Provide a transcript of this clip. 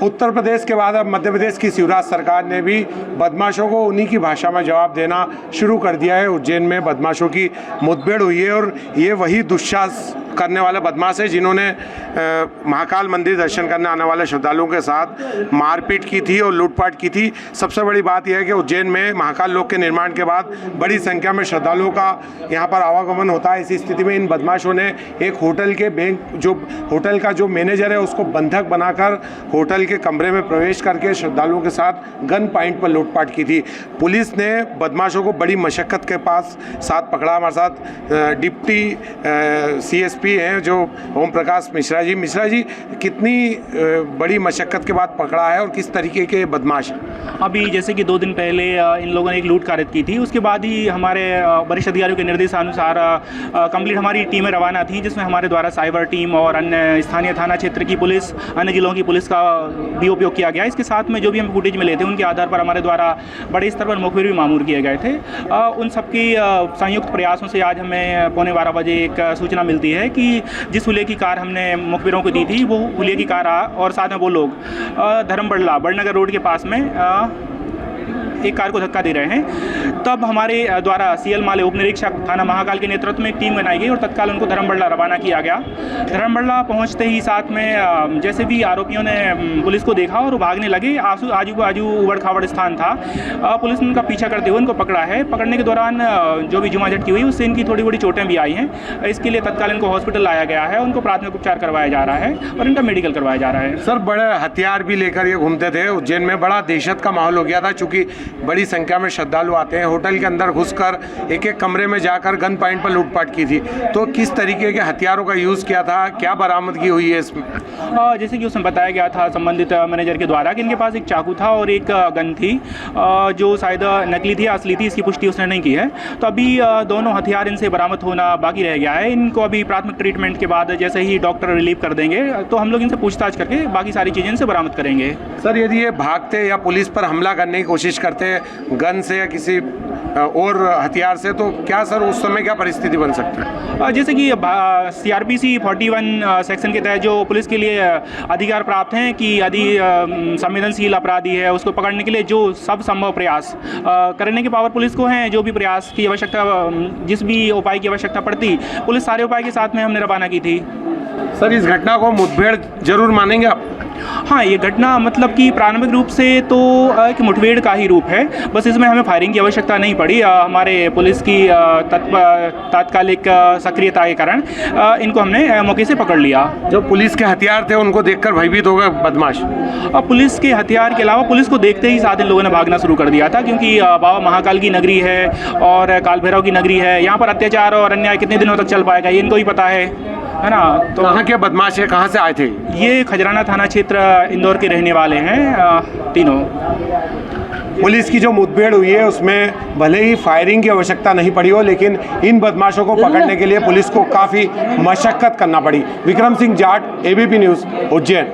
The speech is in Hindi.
उत्तर प्रदेश के बाद अब मध्य प्रदेश की शिवराज सरकार ने भी बदमाशों को उन्हीं की भाषा में जवाब देना शुरू कर दिया है। उज्जैन में बदमाशों की मुठभेड़ हुई है और ये वही दुस्साहस करने वाले बदमाश है जिन्होंने महाकाल मंदिर दर्शन करने आने वाले श्रद्धालुओं के साथ मारपीट की थी और लूटपाट की थी। सबसे बड़ी बात यह है कि उज्जैन में महाकाल लोक के निर्माण के बाद बड़ी संख्या में श्रद्धालुओं का यहाँ पर आवागमन होता है। इसी स्थिति में इन बदमाशों ने एक होटल के होटल का जो मैनेजर है उसको बंधक बनाकर होटल के कमरे में प्रवेश करके श्रद्धालुओं के साथ गन पॉइंट पर लूटपाट की थी। पुलिस ने बदमाशों को बड़ी मशक्क़त के साथ पकड़ा। हमारे साथ डिप्टी CSP हैं जो ओम प्रकाश मिश्रा जी कितनी बड़ी मशक्क़त के बाद पकड़ा है और किस तरीके के बदमाश? अभी जैसे कि 2 दिन पहले इन लोगों ने एक लूट कारित की थी, उसके बाद ही हमारे वरिष्ठ अधिकारियों के निर्देशानुसार कंप्लीट हमारी टीमें रवाना थी, जिसमें हमारे द्वारा साइबर टीम और अन्य स्थानीय थाना क्षेत्र की पुलिस, अन्य जिलों की पुलिस का भी उपयोग किया गया। इसके साथ में जो भी हम फुटेज मिले थे उनके आधार पर हमारे द्वारा बड़े स्तर पर मुखबिर भी मामूर किए गए थे। उन सबकी संयुक्त प्रयासों से आज हमें 11:15 बजे एक सूचना मिलती है कि जिस हुलिये की कार हमने मुखबिरों को दी थी वो हुलिये की कार और साथ में वो लोग धर्मबड़ला बड़नगर रोड के पास में एक कार को धक्का दे रहे हैं। तब हमारे द्वारा CL माले उप निरीक्षक थाना महाकाल के नेतृत्व में एक टीम बनाई गई और तत्काल उनको धर्मबड़ला रवाना किया गया। धर्मबड़ला पहुंचते ही साथ में जैसे भी आरोपियों ने पुलिस को देखा और भागने लगे, आजू बाजू उबड़ खाबड़ स्थान था। पुलिस ने उनका पीछा करते हुए उनको पकड़ा है। पकड़ने के दौरान जो भी जुमाझटकी हुई उससे इनकी थोड़ी बड़ी चोटें भी आई हैं। इसके लिए तत्काल इनको हॉस्पिटल लाया गया है, उनको प्राथमिक उपचार करवाया जा रहा है और इनका मेडिकल करवाया जा रहा है। सर, बड़े हथियार भी लेकर ये घूमते थे। उज्जैन में बड़ा दहशत का माहौल हो गया था चूँकि बड़ी संख्या में श्रद्धालु आते हैं। होटल के अंदर घुसकर एक कमरे में जाकर गन पॉइंट पर लूटपाट की थी। तो किस तरीके के हथियारों का यूज़ किया था, क्या बरामदगी हुई है इसमें? जैसे कि उसमें बताया गया था संबंधित मैनेजर के द्वारा कि इनके पास एक चाकू था और एक गन थी जो शायद नकली थी, असली थी, इसकी पुष्टि उसने नहीं की है। तो अभी दोनों हथियार इनसे बरामद होना बाकी रह गया है। इनको अभी प्राथमिक ट्रीटमेंट के बाद जैसे ही डॉक्टर रिलीव कर देंगे तो हम लोग इनसे पूछताछ करके बाकी सारी चीज़ें इनसे बरामद करेंगे। सर, यदि ये भागते या पुलिस पर हमला करने की कोशिश करते गन से या किसी और हथियार से, तो क्या सर उस समय क्या परिस्थिति बन सकती है? जैसे कि CRPC 41 सेक्शन के तहत जो पुलिस के लिए अधिकार प्राप्त हैं कि यदि संवेदनशील अपराधी है उसको पकड़ने के लिए जो सब संभव प्रयास करने की पावर पुलिस को है। जो भी प्रयास की आवश्यकता, जिस भी उपाय की आवश्यकता पड़ती, पुलिस सारे उपाय के साथ में हमने रवाना की थी। सर, इस घटना को मुठभेड़ जरूर मानेंगे आप? हाँ, ये घटना मतलब कि प्रारंभिक रूप से तो एक मुठभेड़ का ही रूप है। बस इसमें हमें फायरिंग की आवश्यकता नहीं पड़ी। हमारे पुलिस की तात्कालिक सक्रियता के कारण इनको हमने मौके से पकड़ लिया। जो पुलिस के हथियार थे उनको देखकर भयभीत हो गए बदमाश? पुलिस के हथियार के अलावा पुलिस को देखते ही साथ इन लोगों ने भागना शुरू कर दिया था, क्योंकि बाबा महाकाल की नगरी है और काल भैरव की नगरी है। यहाँ पर अत्याचार और अन्याय कितने दिनों तक चल पाएगा ये इनको ही पता है ना। तो कहाँ के बदमाश है, कहाँ से आए थे? ये खजराना थाना क्षेत्र इंदौर के रहने वाले हैं तीनों। पुलिस की जो मुठभेड़ हुई है उसमें भले ही फायरिंग की आवश्यकता नहीं पड़ी हो, लेकिन इन बदमाशों को पकड़ने के लिए पुलिस को काफ़ी मशक्क़त करना पड़ी। Vikram Singh Jat, ABP news, Ujjain.